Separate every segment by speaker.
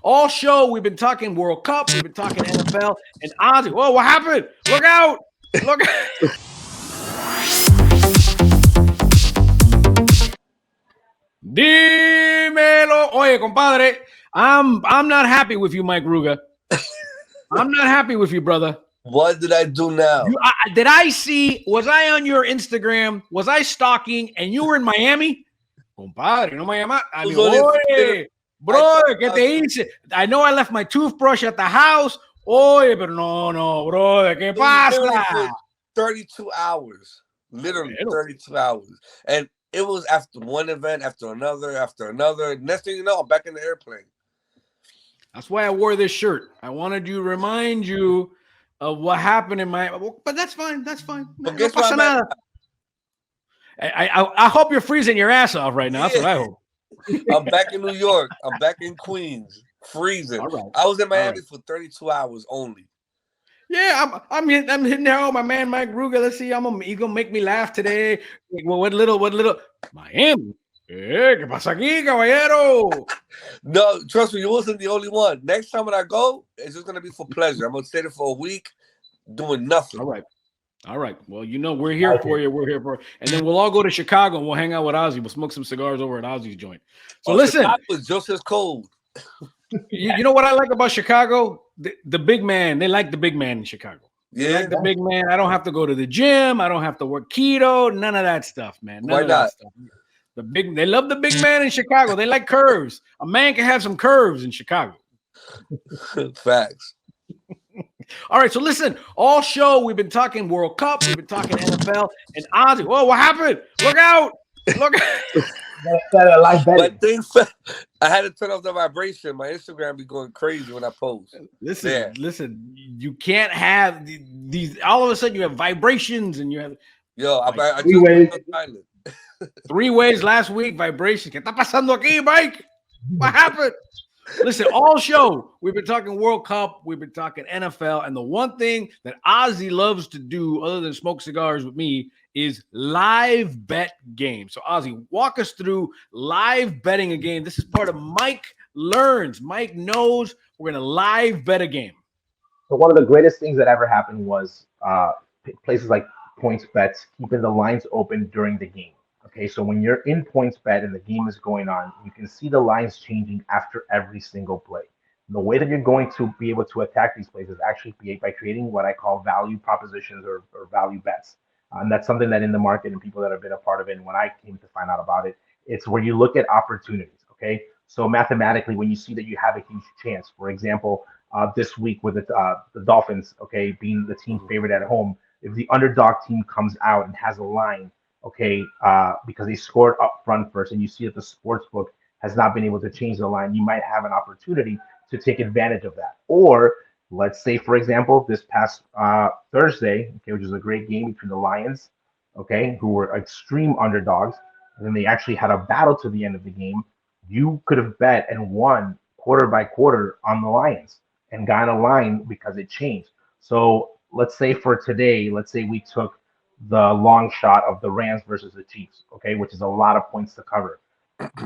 Speaker 1: all show we've been talking World Cup, we've been talking NFL, and Ozzie. Whoa, what happened? Look out! Look out! Dimelooo. Oye, compadre, I'm not happy with you, Mike Ruga. I'm not happy with you, brother.
Speaker 2: What did I do now?
Speaker 1: Did I see? Was I on your Instagram? Was I stalking? And you were in Miami, compadre? No me llama. I mean, oye, brother, ¿qué te hice? I know I left my toothbrush at the house. Oye, pero no, brother, ¿qué pasa?
Speaker 2: 32 hours, literally 32 hours, and it was after one event, after another. Next thing you know, I'm back in the airplane.
Speaker 1: That's why I wore this shirt. I wanted to remind you of what happened in my. But that's fine. That's fine.
Speaker 2: But guess what?
Speaker 1: I hope you're freezing your ass off right now. That's what I hope.
Speaker 2: I'm back in New York. I'm back in Queens, freezing.
Speaker 1: All right.
Speaker 2: I was in Miami for 32 hours only.
Speaker 1: Yeah, I'm hitting there. Oh, my man, Mike Ruga. Let's see. He's gonna make me laugh today. Well, what little Miami? ¿Qué pasa aquí, caballero?
Speaker 2: No, trust me, you wasn't the only one. Next time when I go, it's just gonna be for pleasure. I'm gonna stay there for a week, doing nothing.
Speaker 1: All right. Well, you know we're here for you. We're here for you. And then we'll all go to Chicago and we'll hang out with Ozzie. We'll smoke some cigars over at Ozzie's joint. So listen,
Speaker 2: Chicago is just as cold.
Speaker 1: You know what I like about Chicago? The big man. They like the big man in Chicago.
Speaker 2: Yeah,
Speaker 1: they like the big man. I don't have to go to the gym. I don't have to work keto. None of that stuff, man.
Speaker 2: Why not?
Speaker 1: They love the big man in Chicago. They like curves. A man can have some curves in Chicago.
Speaker 2: Facts.
Speaker 1: All right, so listen, all show we've been talking World Cup, we've been talking NFL, and Ozzie. Whoa, what happened? Look out! Look out!
Speaker 2: I had to turn off the vibration. My Instagram be going crazy when I post.
Speaker 1: Listen, you can't have these. All of a sudden, you have vibrations, and you have.
Speaker 2: Yo, I
Speaker 3: three ways.
Speaker 2: Silent.
Speaker 1: 3 ways last week. Vibration. ¿Qué está pasando aquí, Mike? What happened? Listen, all show we've been talking World Cup, we've been talking NFL, and the one thing that Ozzie loves to do, other than smoke cigars with me, is live bet games. So, Ozzie, walk us through live betting a game. This is part of Mike Learns. Mike knows we're going to live bet a game.
Speaker 3: So, one of the greatest things that ever happened was places like PointsBet keeping the lines open during the game. Okay, so when you're in PointsBet and the game is going on, you can see the lines changing after every single play. The way that you're going to be able to attack these plays is actually by creating what I call value propositions or value bets. And that's something that in the market and people that have been a part of it, and when I came to find out about it, it's where you look at opportunities, okay? So mathematically, when you see that you have a huge chance, for example, this week with the Dolphins, okay, being the team favorite at home, if the underdog team comes out and has a line, okay, because they scored up front first, and you see that the sports book has not been able to change the line, you might have an opportunity to take advantage of that. Or let's say, for example, this past Thursday, okay, which was a great game between the Lions, okay, who were extreme underdogs, and then they actually had a battle to the end of the game. You could have bet and won quarter by quarter on the Lions and got a line because it changed. So let's say for today, let's say we took the long shot of the Rams versus the Chiefs, okay, which is a lot of points to cover.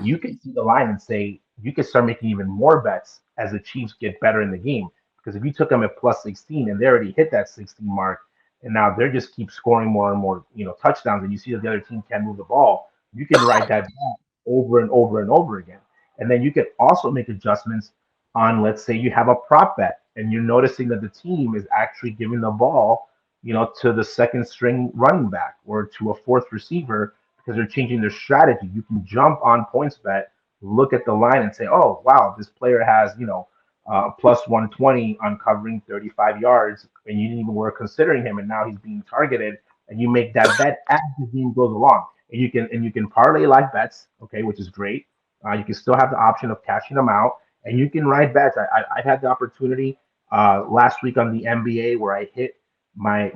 Speaker 3: You can see the line and say you can start making even more bets as the Chiefs get better in the game. Because if you took them at plus 16 and they already hit that 16 mark, and now they just keep scoring more and more, touchdowns, and you see that the other team can't move the ball, you can write that back over and over and over again. And then you can also make adjustments on, let's say you have a prop bet, and you're noticing that the team is actually giving the ball to the second string running back or to a fourth receiver because they're changing their strategy. You can jump on PointsBet, look at the line and say, oh, wow, this player has, plus 120 on covering 35 yards, and you didn't even were considering him, and now he's being targeted, and you make that bet as the game goes along. And you can parlay live bets, okay, which is great. You can still have the option of cashing them out, and you can write bets. I had the opportunity last week on the NBA where I hit my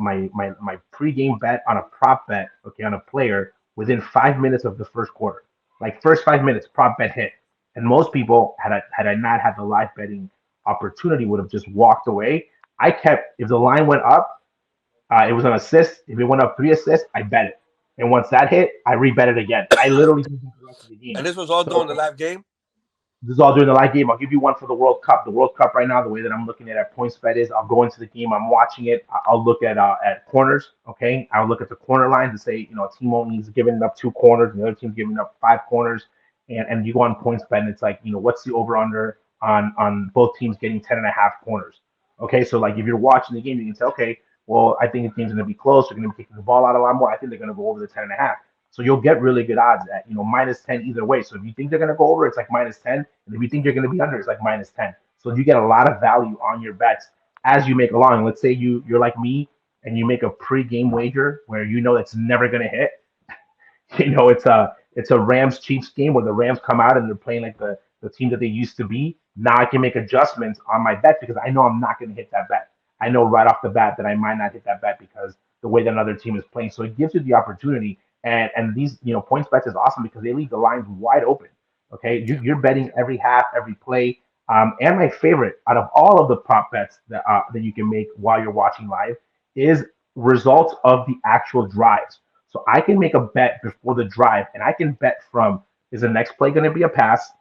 Speaker 3: pregame bet on a prop bet, okay, on a player within 5 minutes of the first quarter. Like first 5 minutes, prop bet hit. And most people, had I not had the live betting opportunity, would have just walked away. I kept, if the line went up, it was an assist. If it went up 3 assists, I bet it. And once that hit, I rebet it again. I literally did the rest of the game.
Speaker 2: And this was all during the live game?
Speaker 3: this is all during the live game. I'll give you one for the World Cup. The World Cup right now, the way that I'm looking at PointsBet is I'll go into the game, I'm watching it. I'll look at corners. Okay, I'll look at the corner lines and say, a team only is giving up 2 corners, and the other team's giving up 5 corners, and you go on PointsBet and it's like, what's the over under on both teams getting 10.5 corners. Okay, so like if you're watching the game, you can say, okay, well, I think the game's going to be close. They're going to be kicking the ball out a lot more. I think they're going to go over the 10.5. So you'll get really good odds at, -10 either way. So if you think they're going to go over, it's like -10. And if you think you're going to be under, it's like -10. So you get a lot of value on your bets as you make along. Let's say you're like me and you make a pre-game wager where it's never going to hit. It's a Rams Chiefs game where the Rams come out and they're playing like the team that they used to be. Now I can make adjustments on my bet because I know I'm not going to hit that bet. I know right off the bat that I might not hit that bet because the way that another team is playing. So it gives you the opportunity. And these, points bets is awesome because they leave the lines wide open. Okay, you're betting every half, every play. And my favorite out of all of the prop bets that you can make while you're watching live is results of the actual drives. So I can make a bet before the drive, and I can bet from, is the next play going to be a pass?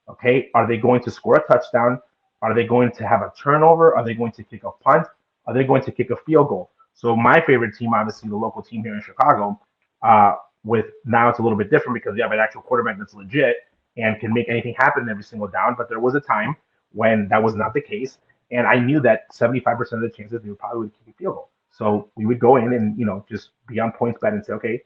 Speaker 3: Okay, are they going to score a touchdown? Are they going to have a turnover? Are they going to kick a punt? Are they going to kick a field goal? So my favorite team, obviously the local team here in Chicago, with now it's a little bit different because you have an actual quarterback that's legit and can make anything happen every single down. But there was a time when that was not the case. And I knew that 75% of the chances they would probably kick a field goal. So we would go in and, just be on PointsBet and say, okay,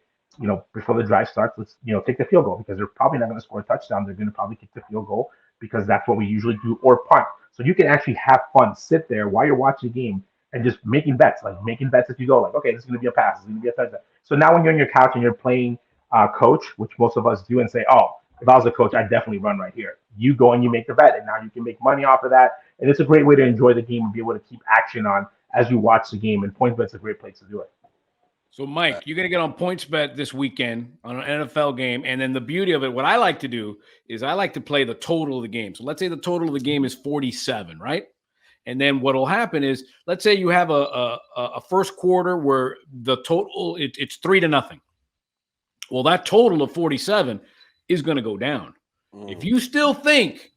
Speaker 3: before the drive starts, let's, take the field goal because they're probably not going to score a touchdown. They're going to probably kick the field goal because that's what we usually do, or punt. So you can actually have fun, sit there while you're watching the game and just making bets as you go. Like, okay, this is going to be a pass. This is going to be a touchdown. So now when you're on your couch and you're playing coach, which most of us do, and say, oh, if I was a coach, I'd definitely run right here. You go and you make the bet, and now you can make money off of that. And it's a great way to enjoy the game and be able to keep action on as you watch the game. And PointsBet's a great place to do it.
Speaker 1: So, Mike, you're going to get on PointsBet this weekend on an NFL game. And then the beauty of it, what I like to do is I like to play the total of the game. So let's say the total of the game is 47, right? And then what will happen is, let's say you have a first quarter where the total, it's 3-0. Well, that total of 47 is going to go down. If you still think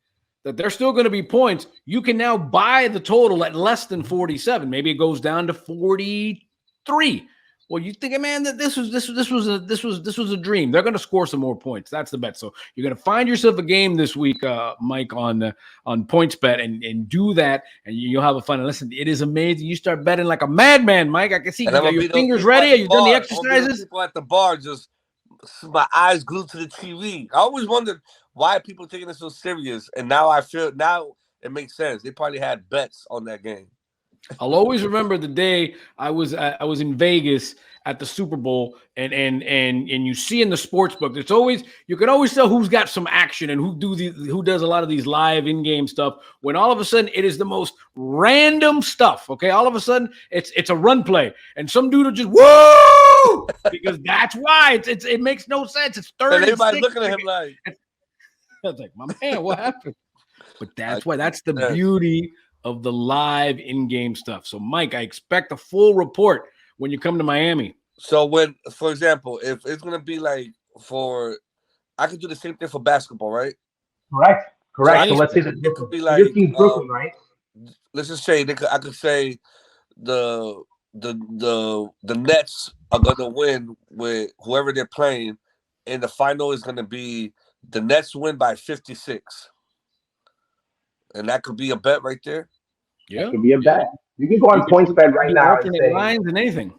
Speaker 1: that there's still going to be points, you can now buy the total at less than 47. Maybe it goes down to 43. Well, you think, man, that this was a dream. They're going to score some more points. That's the bet. So you're going to find yourself a game this week, Mike, on PointsBet, and do that, and you'll have a fun. And listen, it is amazing. You start betting like a madman, Mike. I can see you got your fingers ready. Are you doing the exercises?
Speaker 2: People at the bar just my eyes glued to the TV. I always wondered why people taking it so serious, and now it makes sense. They probably had bets on that game.
Speaker 1: I'll always remember the day I was in Vegas at the Super Bowl, and you see in the sports book, you can always tell who's got some action and who does a lot of these live in-game stuff. When all of a sudden it is the most random stuff. Okay, all of a sudden it's a run play, and some dude will just woo because that's why it makes no sense. It's third and
Speaker 2: everybody looking at him like,
Speaker 1: I was like, my man, what happened? But that's why. That's the beauty of the live in-game stuff. So, Mike, I expect a full report when you come to Miami.
Speaker 2: So when, for example, if it's going to be like I could do the same thing for basketball, right?
Speaker 3: Correct. So let's say that
Speaker 2: it could be like,
Speaker 3: your team's Brooklyn, right?
Speaker 2: Let's just say I could say the Nets are going to win with whoever they're playing, and the final is going to be the Nets win by 56. And that could be a bet right there.
Speaker 1: Yeah,
Speaker 3: it could be a bet. You can go on PointsBet right now and say
Speaker 1: lines and anything.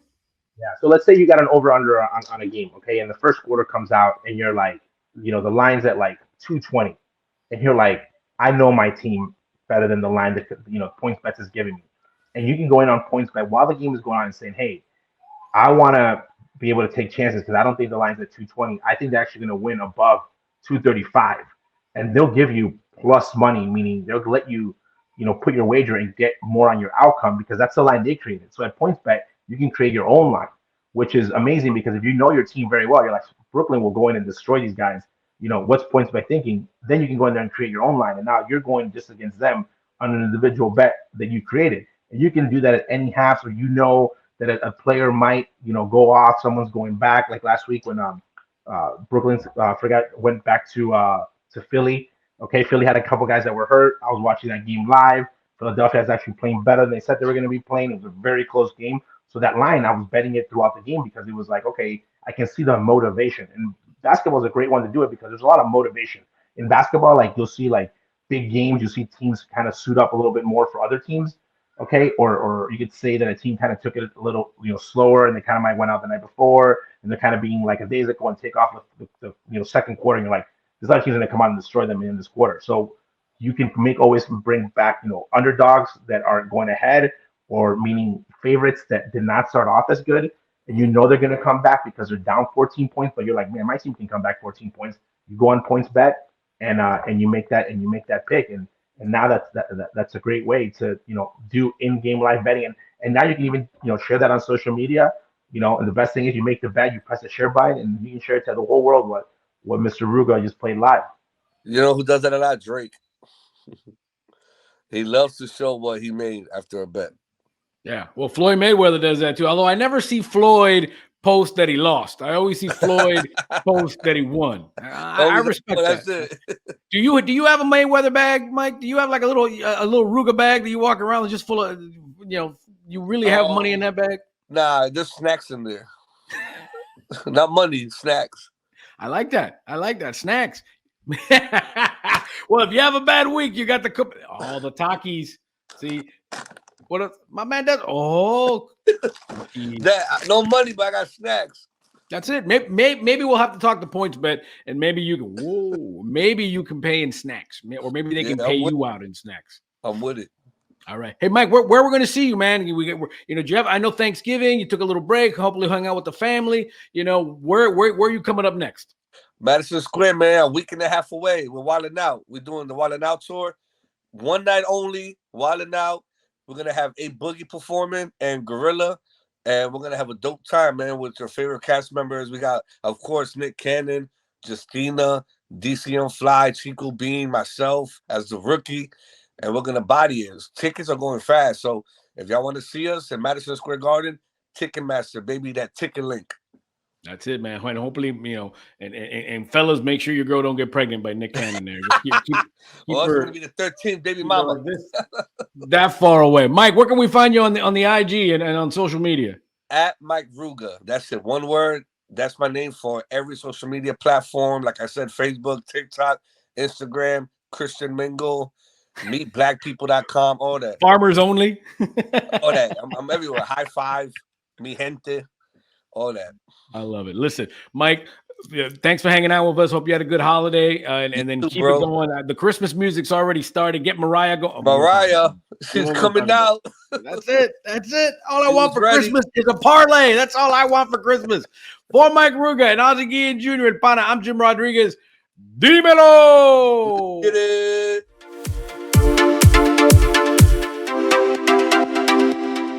Speaker 3: Yeah. So let's say you got an over/under on a game, okay, and the first quarter comes out, and you're like, the line's at like 220, and you're like, I know my team better than the line that PointsBet is giving me, and you can go in on PointsBet while the game is going on and saying, hey, I want to be able to take chances because I don't think the line's at 220. I think they're actually going to win above 235, and they'll give you plus money, meaning they'll let you, put your wager and get more on your outcome because that's the line they created. So at PointsBet, you can create your own line, which is amazing because if you know your team very well, you're like, Brooklyn will go in and destroy these guys. What's PointsBet thinking? Then you can go in there and create your own line. And now you're going just against them on an individual bet that you created. And you can do that at any half, or that a player might, go off. Someone's going back, like last week when Brooklyn went back to Philly. Okay, Philly had a couple guys that were hurt. I was watching that game live. Philadelphia is actually playing better than they said they were going to be playing. It was a very close game. So that line, I was betting it throughout the game because it was like, okay, I can see the motivation. And basketball is a great one to do it because there's a lot of motivation. In basketball, like you'll see like big games, you see teams kind of suit up a little bit more for other teams. Okay, or you could say that a team kind of took it a little, slower, and they kind of might went out the night before, and they're kind of being like a days ago and take off the second quarter. And you're like, there's other teams going to come out and destroy them in this quarter. So you can always bring back underdogs that are going ahead, or meaning favorites that did not start off as good, and they're going to come back because they're down 14 points. But you're like, man, my team can come back 14 points. You go on points bet, and you make that pick, and now that's a great way to do in-game live betting, and now you can even share that on social media. And the best thing is you make the bet, you press the share button, and you can share it to the whole world what Mr. Ruga just played live.
Speaker 2: You know who does that a lot? Drake. He loves to show what he made after a bet.
Speaker 1: Yeah, well, Floyd Mayweather does that too. Although I never see Floyd post that he lost. I always see Floyd post that he won. I respect that. That's it. Do you have a Mayweather bag, Mike? Do you have like a little Ruga bag that you walk around with just full of, you really have money in that bag?
Speaker 2: Nah, there's snacks in there. Not money, snacks.
Speaker 1: I like that. Snacks. Well, if you have a bad week, you got the the Takis. See what my man does. Oh,
Speaker 2: no money, but I got snacks.
Speaker 1: That's it. Maybe we'll have to talk to points bet, and maybe you can pay in snacks, or maybe they can pay you out in snacks.
Speaker 2: I'm with it.
Speaker 1: All right. Hey, Mike, where we're going to see you, man? Jeff, I know Thanksgiving, you took a little break, hopefully hung out with the family. Where are you coming up next?
Speaker 2: Madison Square, man, a week and a half away. We're wilding out. We're doing the Wilding Out tour. One night only, wilding out. We're going to have A Boogie performing and Gorilla. And we're going to have a dope time, man, with your favorite cast members. We got, of course, Nick Cannon, Justina, DCM Fly, Chico Bean, myself as the rookie. And we're going to body it. Tickets are going fast. So if y'all want to see us in Madison Square Garden, Ticketmaster, baby, that ticket link.
Speaker 1: That's it, man. And hopefully, and fellas, make sure your girl don't get pregnant by Nick Cannon there. Keep
Speaker 2: well, it's going to be the 13th baby mama.
Speaker 1: That far away. Mike, where can we find you on the IG and on social media?
Speaker 2: At Mike Ruga. That's it. One word. That's my name for every social media platform. Like I said, Facebook, TikTok, Instagram, Christian Mingle, meetblackpeople.com, all that.
Speaker 1: Farmers only.
Speaker 2: All that. I'm everywhere. High five, mi gente, all that.
Speaker 1: I love it. Listen, Mike, thanks for hanging out with us. Hope you had a good holiday, and then keep it going. The Christmas music's already started. Get Mariah going.
Speaker 2: Mariah, she's coming out.
Speaker 1: That's it. All I want for Christmas is a parlay. That's all I want for Christmas. For Mike Ruga and Ozzie Guillen Jr. and Pana, I'm Jim Rodriguez. Dimelooo.
Speaker 2: Get it.